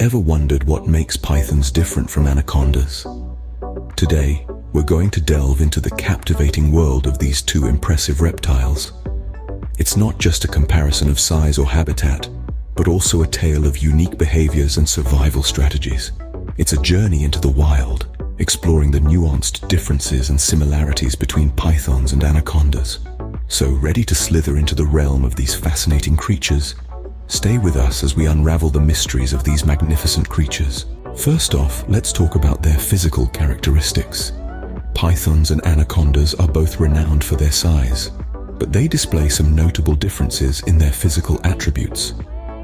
Ever wondered what makes pythons different from anacondas? Today, we're going to delve into the captivating world of these two impressive reptiles. It's not just a comparison of size or habitat, but also a tale of unique behaviors and survival strategies. It's a journey into the wild, exploring the nuanced differences and similarities between pythons and anacondas. So, ready to slither into the realm of these fascinating creatures? Stay with us as we unravel the mysteries of these magnificent creatures. First off, let's talk about their physical characteristics. Pythons and anacondas are both renowned for their size, but they display some notable differences in their physical attributes.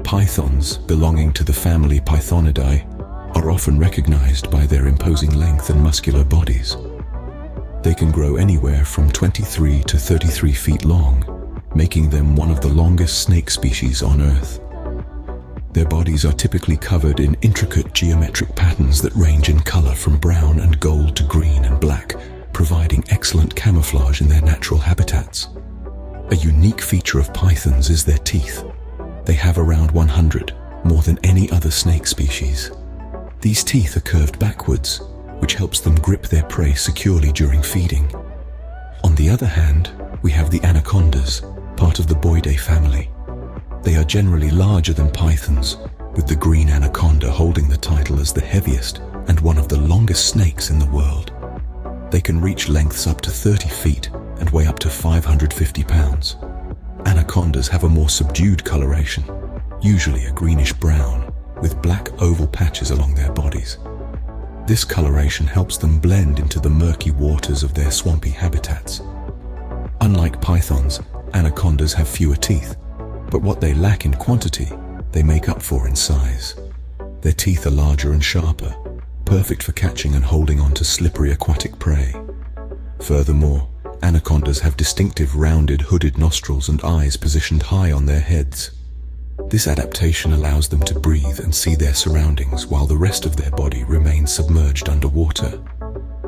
Pythons, belonging to the family Pythonidae, are often recognized by their imposing length and muscular bodies. They can grow anywhere from 23 to 33 feet long, making them one of the longest snake species on Earth. Their bodies are typically covered in intricate geometric patterns that range in color from brown and gold to green and black, providing excellent camouflage in their natural habitats. A unique feature of pythons is their teeth. They have around 100, more than any other snake species. These teeth are curved backwards, which helps them grip their prey securely during feeding. On the other hand, we have the anacondas, part of the Boidae family. They are generally larger than pythons, with the green anaconda holding the title as the heaviest and one of the longest snakes in the world. They can reach lengths up to 30 feet and weigh up to 550 pounds. Anacondas have a more subdued coloration, usually a greenish brown, with black oval patches along their bodies. This coloration helps them blend into the murky waters of their swampy habitats. Unlike pythons, anacondas have fewer teeth, but what they lack in quantity, they make up for in size. Their teeth are larger and sharper, perfect for catching and holding on to slippery aquatic prey. Furthermore, anacondas have distinctive rounded, hooded nostrils and eyes positioned high on their heads. This adaptation allows them to breathe and see their surroundings while the rest of their body remains submerged underwater.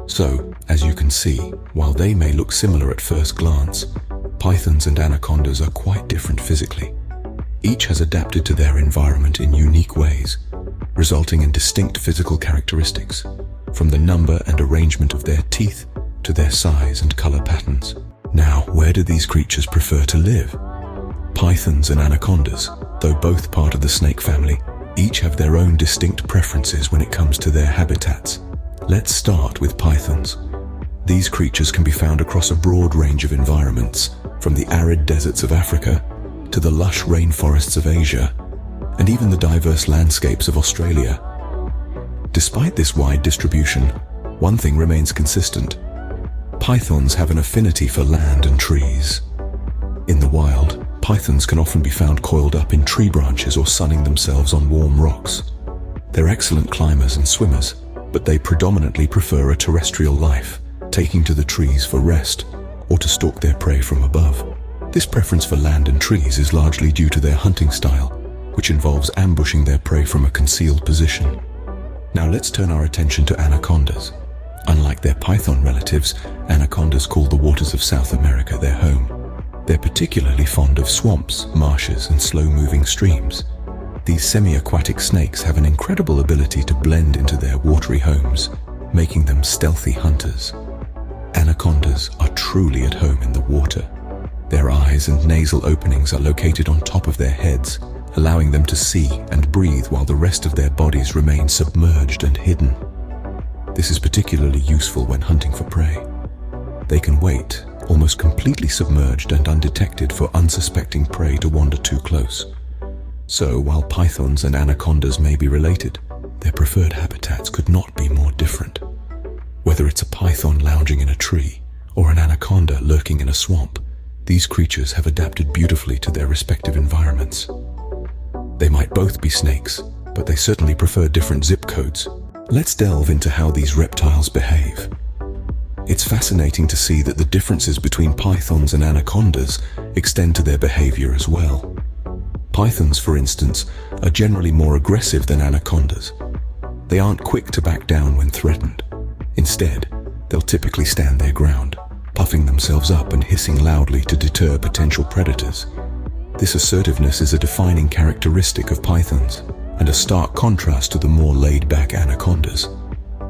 So, as you can see, while they may look similar at first glance, pythons and anacondas are quite different physically. Each has adapted to their environment in unique ways, resulting in distinct physical characteristics, from the number and arrangement of their teeth to their size and color patterns. Now, where do these creatures prefer to live? Pythons and anacondas, though both part of the snake family, each have their own distinct preferences when it comes to their habitats. Let's start with pythons. These creatures can be found across a broad range of environments, from the arid deserts of Africa to the lush rainforests of Asia, and even the diverse landscapes of Australia. Despite this wide distribution, one thing remains consistent. Pythons have an affinity for land and trees. In the wild, pythons can often be found coiled up in tree branches or sunning themselves on warm rocks. They're excellent climbers and swimmers, but they predominantly prefer a terrestrial life, taking to the trees for rest or to stalk their prey from above. This preference for land and trees is largely due to their hunting style, which involves ambushing their prey from a concealed position. Now let's turn our attention to anacondas. Unlike their python relatives, anacondas call the waters of South America their home. They're particularly fond of swamps, marshes, and slow-moving streams. These semi-aquatic snakes have an incredible ability to blend into their watery homes, making them stealthy hunters. Anacondas are truly at home in the water. Their eyes and nasal openings are located on top of their heads, allowing them to see and breathe while the rest of their bodies remain submerged and hidden. This is particularly useful when hunting for prey. They can wait, almost completely submerged and undetected, for unsuspecting prey to wander too close. So, while pythons and anacondas may be related, their preferred habitats could not be more different. Whether it's a python lounging in a tree or an anaconda lurking in a swamp, these creatures have adapted beautifully to their respective environments. They might both be snakes, but they certainly prefer different zip codes. Let's delve into how these reptiles behave. It's fascinating to see that the differences between pythons and anacondas extend to their behavior as well. Pythons, for instance, are generally more aggressive than anacondas. They aren't quick to back down when threatened. Instead, they'll typically stand their ground, puffing themselves up and hissing loudly to deter potential predators. This assertiveness is a defining characteristic of pythons, and a stark contrast to the more laid-back anacondas.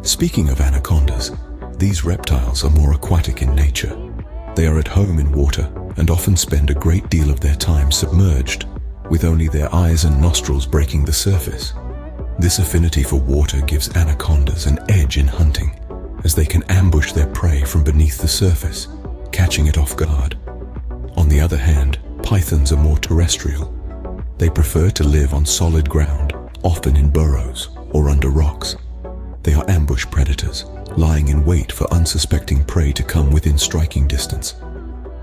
Speaking of anacondas, these reptiles are more aquatic in nature. They are at home in water and often spend a great deal of their time submerged, with only their eyes and nostrils breaking the surface. This affinity for water gives anacondas an edge in hunting, as they can ambush their prey from beneath the surface, catching it off guard. On the other hand, pythons are more terrestrial. They prefer to live on solid ground, often in burrows or under rocks. They are ambush predators, lying in wait for unsuspecting prey to come within striking distance.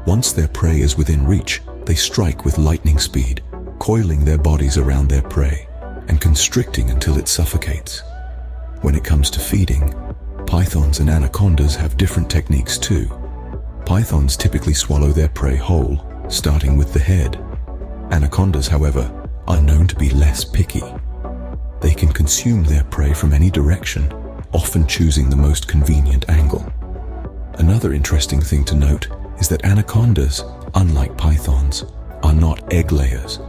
Once their prey is within reach, they strike with lightning speed, coiling their bodies around their prey and constricting until it suffocates. When it comes to feeding, pythons and anacondas have different techniques too. Pythons typically swallow their prey whole, starting with the head. Anacondas, however, are known to be less picky. They can consume their prey from any direction, often choosing the most convenient angle. Another interesting thing to note is that anacondas, unlike pythons, are not egg layers.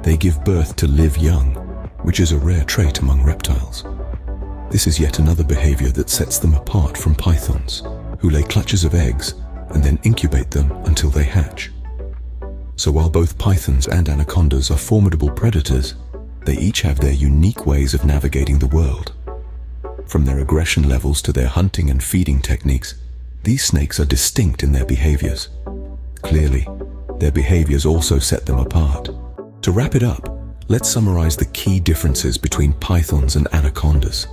They give birth to live young, which is a rare trait among reptiles. This is yet another behavior that sets them apart from pythons, who lay clutches of eggs and then incubate them until they hatch. So while both pythons and anacondas are formidable predators, they each have their unique ways of navigating the world. From their aggression levels to their hunting and feeding techniques, these snakes are distinct in their behaviors. Clearly, their behaviors also set them apart. To wrap it up, let's summarize the key differences between pythons and anacondas.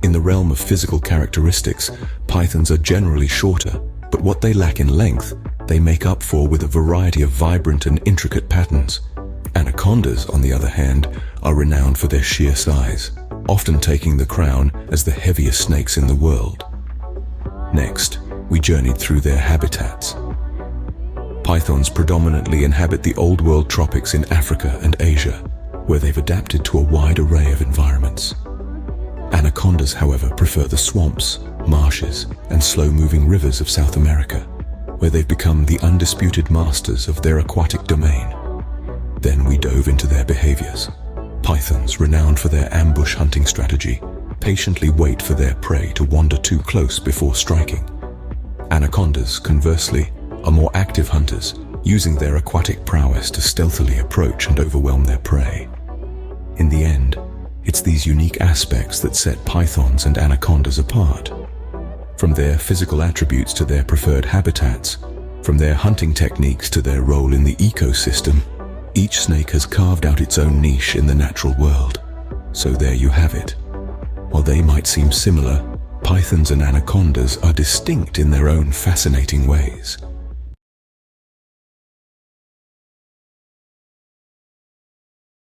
In the realm of physical characteristics, pythons are generally shorter, but what they lack in length, they make up for with a variety of vibrant and intricate patterns. Anacondas, on the other hand, are renowned for their sheer size, often taking the crown as the heaviest snakes in the world. Next, we journeyed through their habitats. Pythons predominantly inhabit the Old World tropics in Africa and Asia, where they've adapted to a wide array of environments. Anacondas, however, prefer the swamps, marshes, and slow-moving rivers of South America, where they've become the undisputed masters of their aquatic domain. Then we dove into their behaviors. Pythons, renowned for their ambush hunting strategy, patiently wait for their prey to wander too close before striking. Anacondas, conversely, are more active hunters, using their aquatic prowess to stealthily approach and overwhelm their prey. In the end, it's these unique aspects that set pythons and anacondas apart. From their physical attributes to their preferred habitats, from their hunting techniques to their role in the ecosystem, each snake has carved out its own niche in the natural world. So there you have it. While they might seem similar, pythons and anacondas are distinct in their own fascinating ways.